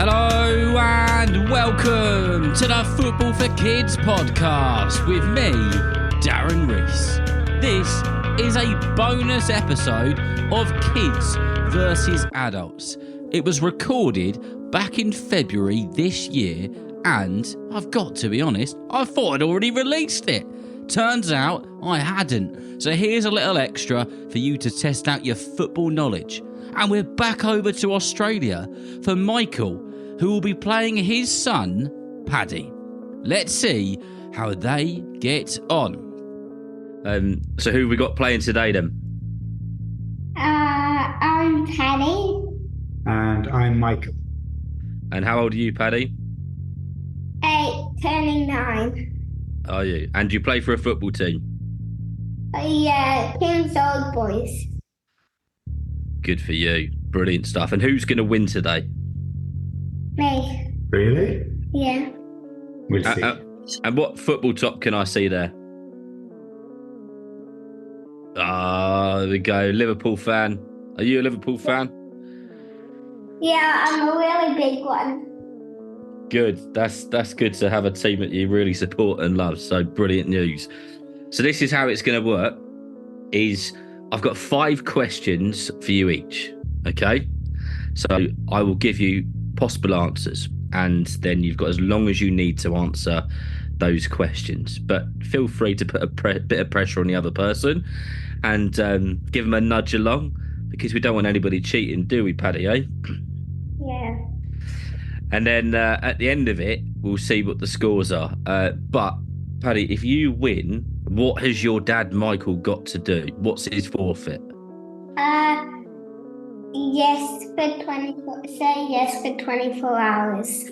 Hello and welcome to the Football for Kids podcast with me, Darren Rees. This is a bonus episode of Kids versus Adults. It was recorded back in February this year, and I've got to be honest, I thought I'd already released it. Turns out I hadn't. So here's a little extra for you to test out your football knowledge. And we're back over to Australia for Michael, who will be playing his son, Paddy. Let's see how they get on. So who have we got playing today then? I'm Paddy. And I'm Michael. And how old are you, Paddy? 8, turning 9. Are you? And do you play for a football team? Yeah, King's Old Boys. Good for you. Brilliant stuff. And who's going to win today? Me. Really? Yeah. We'll see. And what football top can I see there? There we go. Liverpool fan. Are you a Liverpool fan? Yeah, I'm a really big one. Good. That's good to have a team that you really support and love. So brilliant news. So this is how it's going to work. I've got 5 questions for you each. Okay. So I will give you possible answers, and then you've got as long as you need to answer those questions. But feel free to put a bit of pressure on the other person and give them a nudge along, because we don't want anybody cheating, do we, Paddy? Yeah. And then at the end of it, we'll see what the scores are. But, Paddy, if you win, what has your dad, Michael, got to do? What's his forfeit? Yes for 24. Say yes for 24 hours.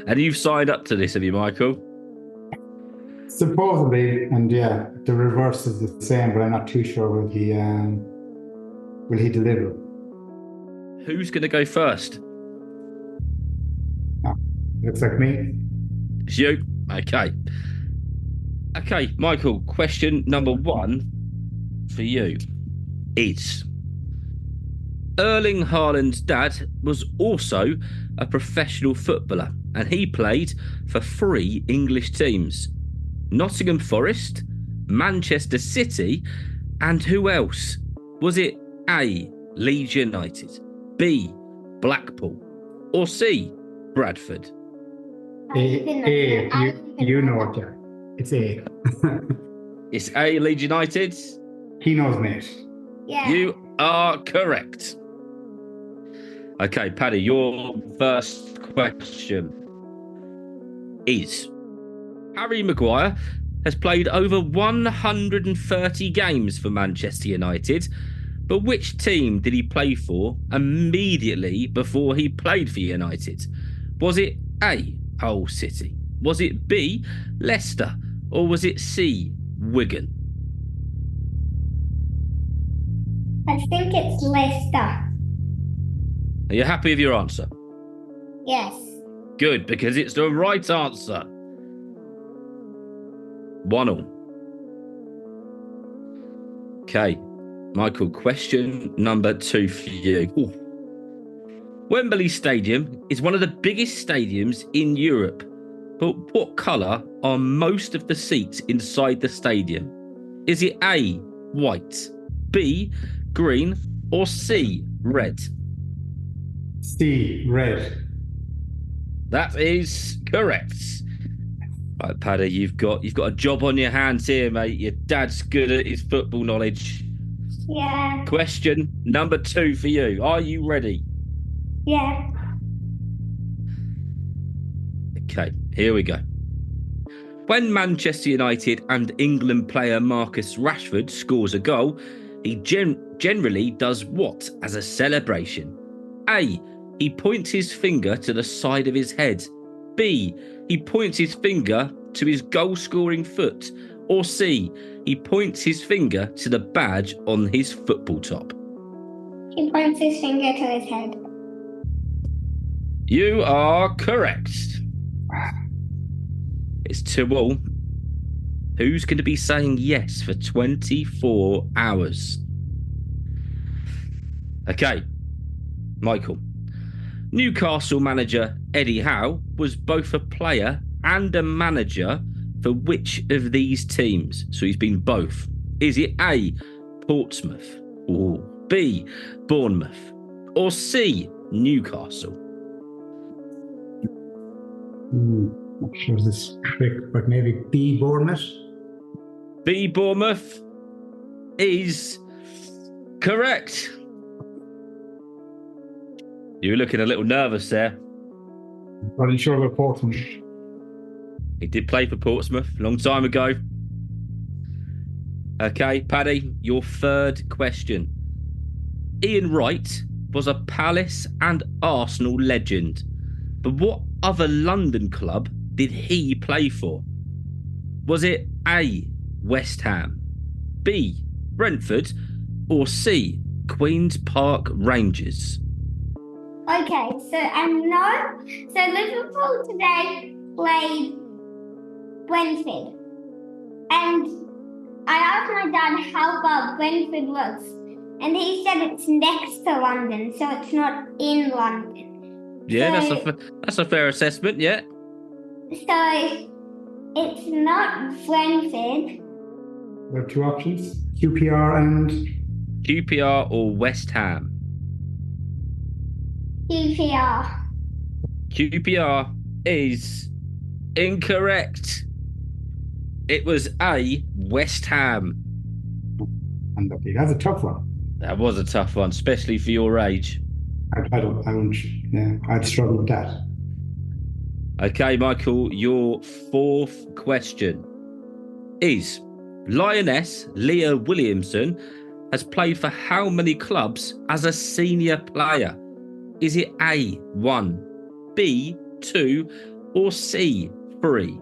And you've signed up to this, have you, Michael? supposedly, and yeah, the reverse is the same, but I'm not too sure will he deliver. Who's going to go first? Oh, looks like me. It's you. Okay, Michael, question number 1 for you is: Erling Haaland's dad was also a professional footballer, and he played for 3 English teams: Nottingham Forest, Manchester City, and who else? Was it A, Leeds United, B, Blackpool, or C, Bradford? You know it, yeah. It's A. It's A, Leeds United. He knows, mate. Yeah. You are correct. Okay, Paddy, your first question is: Harry Maguire has played over 130 games for Manchester United, but which team did he play for immediately before he played for United? Was it A, Hull City? Was it B, Leicester? Or was it C, Wigan? I think it's Leicester. Are you happy with your answer? Yes. Good, because it's the right answer. 1-1. Okay, Michael, question number 2 for you. Ooh. Wembley Stadium is one of the biggest stadiums in Europe, but what colour are most of the seats inside the stadium? Is it A, white, B, green, or C, red? C, red. That is correct. Right, Paddy, you've got a job on your hands here, mate. Your dad's good at his football knowledge. Yeah. Question number 2 for you. Are you ready? Yeah. Okay, here we go. When Manchester United and England player Marcus Rashford scores a goal, he generally does what as a celebration? A, he points his finger to the side of his head. B, he points his finger to his goal-scoring foot. Or C, he points his finger to the badge on his football top. He points his finger to his head. You are correct. It's 2-2. Who's going to be saying yes for 24 hours? Okay, Michael. Newcastle manager Eddie Howe was both a player and a manager for which of these teams? So he's been both. Is it A, Portsmouth, or B, Bournemouth, or C, Newcastle? Not sure this is trick, but maybe B, Bournemouth. B, Bournemouth is correct. You were looking a little nervous there. Not sure about Portsmouth. He did play for Portsmouth a long time ago. Okay, Paddy, your third question. Ian Wright was a Palace and Arsenal legend, but what other London club did he play for? Was it A, West Ham, B, Brentford, or C, Queen's Park Rangers? Okay, so Liverpool today played Brentford, and I asked my dad how far Brentford was, and he said it's next to London, so it's not in London. Yeah, So- that's a fair assessment. Yeah. So it's not Brentford. There are two options: QPR and QPR or West Ham? QPR. QPR is incorrect. It was A, West Ham. unlucky. That's a tough one. That was a tough one, especially for your age. I'd struggle with that. Okay, Michael, your fourth question is Lioness Leah Williamson has played for how many clubs as a senior player? Is it A, 1, B, 2, or C, 3?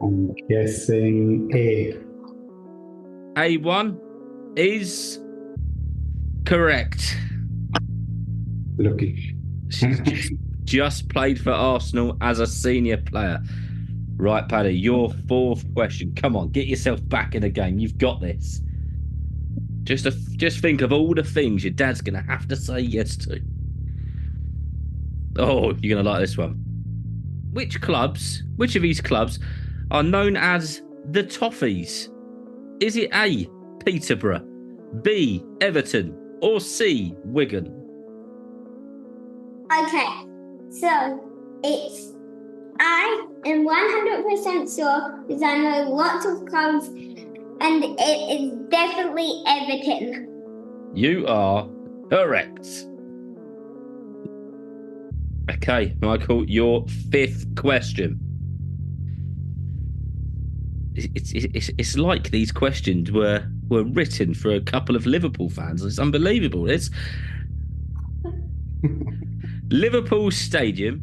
I'm guessing A. A1 is correct. Lucky. Just played for Arsenal as a senior player. Right, Paddy, your fourth question. Come on, get yourself back in the game. You've got this. Just think of all the things your dad's going to have to say yes to. Oh, you're going to like this one. Which of these clubs are known as the Toffees? Is it A, Peterborough, B, Everton, or C, Wigan? Okay, so it's I am 100% sure because I know lots of clubs, and it is definitely Everton. You are correct. Okay, Michael, your fifth question. It's like these questions were written for a couple of Liverpool fans. It's unbelievable. It's Liverpool Stadium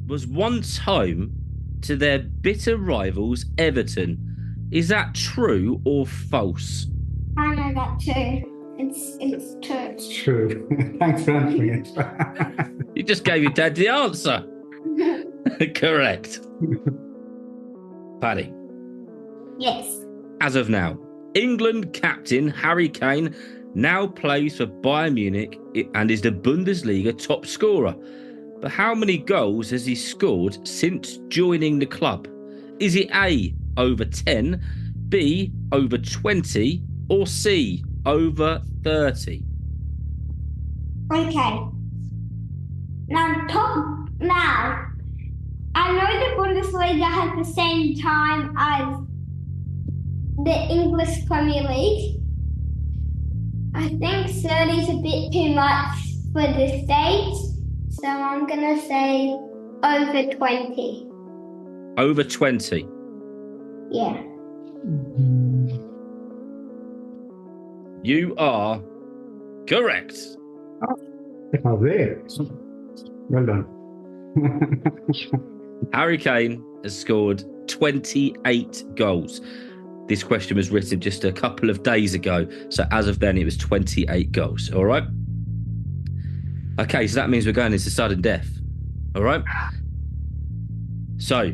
was once home to their bitter rivals Everton. Is that true or false? I know that too. It's true. It's true. Thanks for answering it. You just gave your dad the answer. Correct. Paddy. Yes. As of now, England captain Harry Kane now plays for Bayern Munich and is the Bundesliga top scorer. But how many goals has he scored since joining the club? Is it A, over 10, B, over 20, or C, over 30? Okay. Now, I know the Bundesliga has the same time as the English Premier League. I think 30 is a bit too much for the States, so I'm going to say over 20. Over 20. Yeah. You are correct. If I was there. Well done. Harry Kane has scored 28 goals. This question was written just a couple of days ago. So as of then, it was 28 goals. All right. Okay, so that means we're going into sudden death. All right. So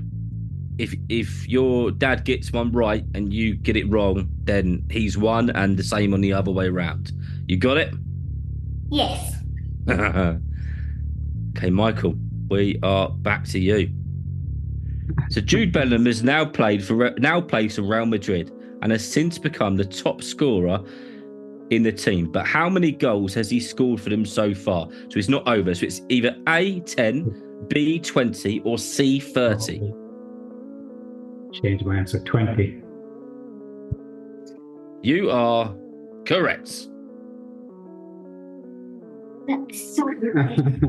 if your dad gets one right and you get it wrong, then he's won, and the same on the other way around. You got it? Yes. Okay, Michael, we are back to you. So Jude Bellingham has now plays for Real Madrid and has since become the top scorer in the team. But how many goals has he scored for them so far? So it's not over. So it's either A 10, B 20, or C 30. Change my answer. 20. You are correct. That's so good.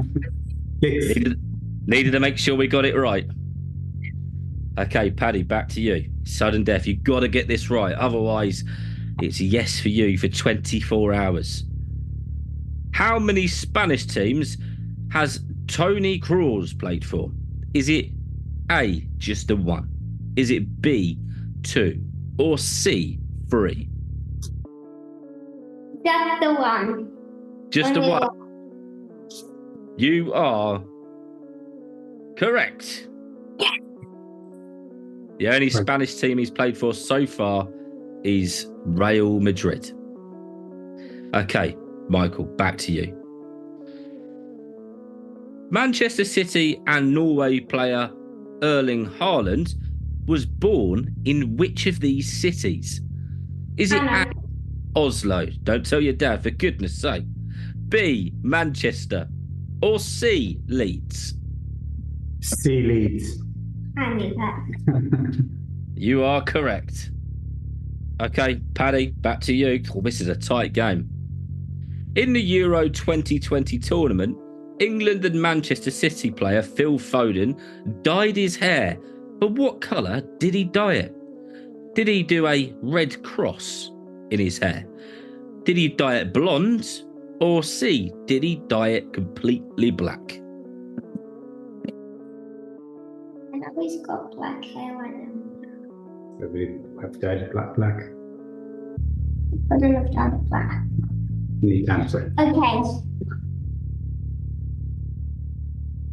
Needed to make sure we got it right. Okay, Paddy, back to you. Sudden death. You've got to get this right. Otherwise, it's a yes for you for 24 hours. How many Spanish teams has Toni Kroos played for? Is it A, just the one? Is it B, 2? Or C, 3? That's the one. Just the Only one. You are correct. Yes. The only Spanish team he's played for so far is Real Madrid. Okay, Michael, back to you. Manchester City and Norway player Erling Haaland was born in which of these cities? Is it A, Oslo? Don't tell your dad, for goodness sake. B, Manchester, or C, Leeds? C, Leeds. I knew that. You are correct. Okay, Paddy, back to you. Oh, this is a tight game. In the Euro 2020 tournament, England and Manchester City player Phil Foden dyed his hair. But what colour did he dye it? Did he do a red cross in his hair? Did he dye it blonde? Or C, did he dye it completely black? I know he's got black hair right now. So we have dyed it black. I don't know if dyed it black. Neat answer.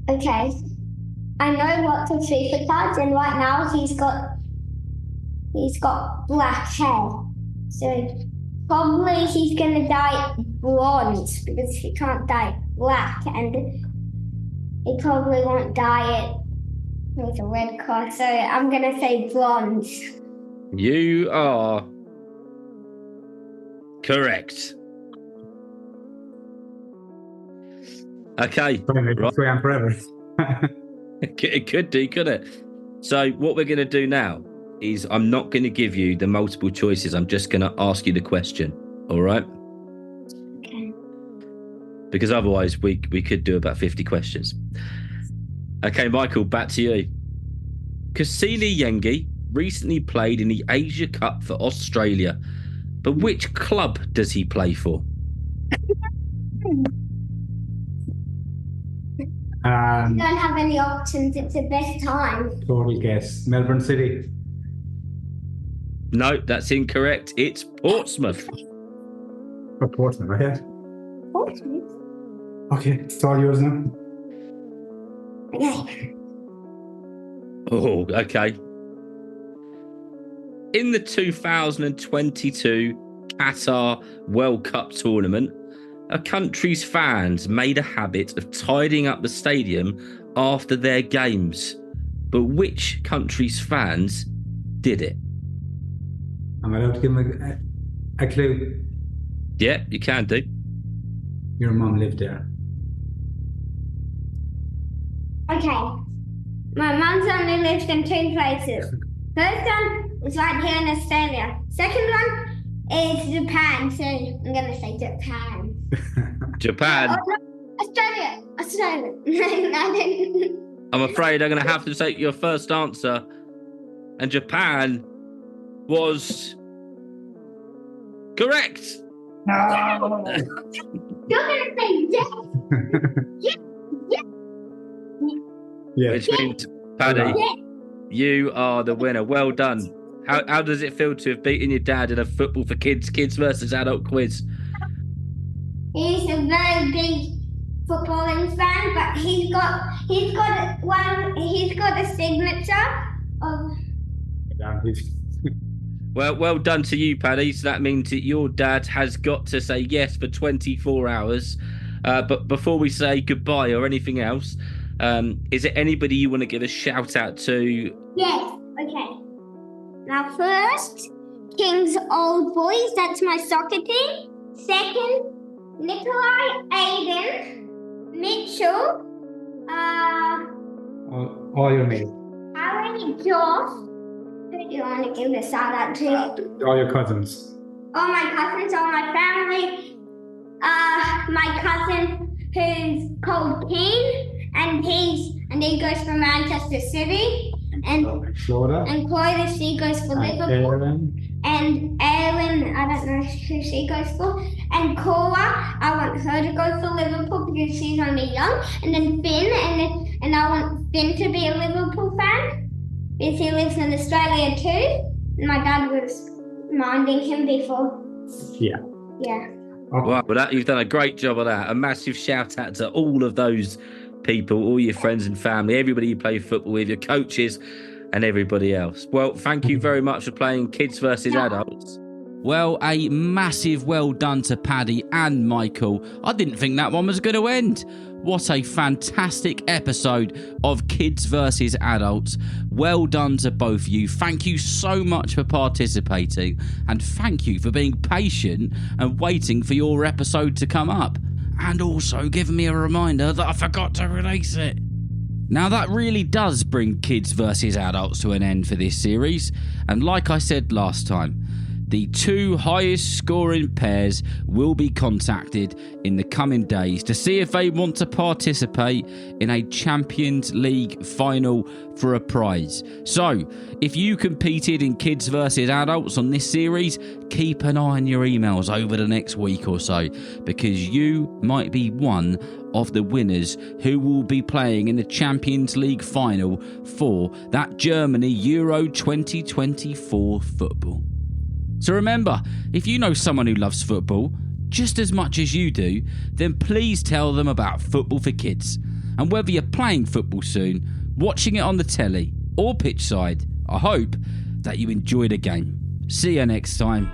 Okay. I know lots of FIFA cards, and right now he's got black hair. So probably he's gonna dye it blonde because he can't dye it black, and he probably won't dye it with a red cross. So I'm gonna say blonde. You are correct. Okay. Right. So I'm forever. It could do, couldn't it? So what we're going to do now is I'm not going to give you the multiple choices. I'm just going to ask you the question. All right? Okay. Because otherwise we could do about 50 questions. Okay, Michael, back to you. Kusini Yengi recently played in the Asia Cup for Australia. But which club does he play for? I don't have any options. It's the best time. Total guess. Melbourne City. No, that's incorrect. It's Portsmouth. Or Portsmouth, right? Portsmouth. Okay, it's all yours now. Okay. Oh, okay. In the 2022 Qatar World Cup tournament, a country's fans made a habit of tidying up the stadium after their games. But which country's fans did it? Am I allowed to give him a clue? Yeah, you can do. Your mum lived there. Okay. My mum's only lives in 2 places. First one is right here in Australia. Second one is Japan. So I'm going to say Japan. Japan. Oh, no. Australia. No. I'm afraid I'm going to have to take your first answer. And Japan was correct. No. You're going to say yes. Yeah. Which means, Paddy, you are the winner. Well done. How does it feel to have beaten your dad in a football for kids versus adult quiz? He's a very big footballing fan, but he's got a signature of. Well done to you, Paddy. So that means that your dad has got to say yes for 24 hours. But before we say goodbye or anything else, is there anybody you want to give a shout out to? Yes, okay. Now first, King's Old Boys, that's my soccer team. Second, Nikolai, Aiden, Mitchell, All your mates. Harry, Josh. Who do you want to give a shout out to? All your cousins. All my cousins, all my family. My cousin who's called Keen, and he goes for Manchester City. And Florida. And Chloe, she goes for Liverpool. Aaron. And Erin, I don't know who she goes for. And Cora, I want her to go for Liverpool because she's only young. And then Finn, and I want Finn to be a Liverpool fan because he lives in Australia too. And my dad was minding him before. Yeah. Yeah. Well, you've done a great job of that. A massive shout out to all of those people, all your friends and family, everybody you play football with, your coaches and everybody else. Well, thank you very much for playing Kids versus Adults. Well, a massive well done to Paddy and Michael. I didn't think that one was going to end. What a fantastic episode of Kids versus Adults. Well done to both of you. Thank you so much for participating, and thank you for being patient and waiting for your episode to come up, and also giving me a reminder that I forgot to release it. Now that really does bring Kids versus Adults to an end for this series, and like I said last time, the two highest scoring pairs will be contacted in the coming days to see if they want to participate in a Champions League final for a prize. So, if you competed in Kids versus Adults on this series, keep an eye on your emails over the next week or so, because you might be one of the winners who will be playing in the Champions League final for that Germany Euro 2024 football. So remember, if you know someone who loves football just as much as you do, then please tell them about Football for Kids. And whether you're playing football soon, watching it on the telly or pitch side, I hope that you enjoy the game. See you next time.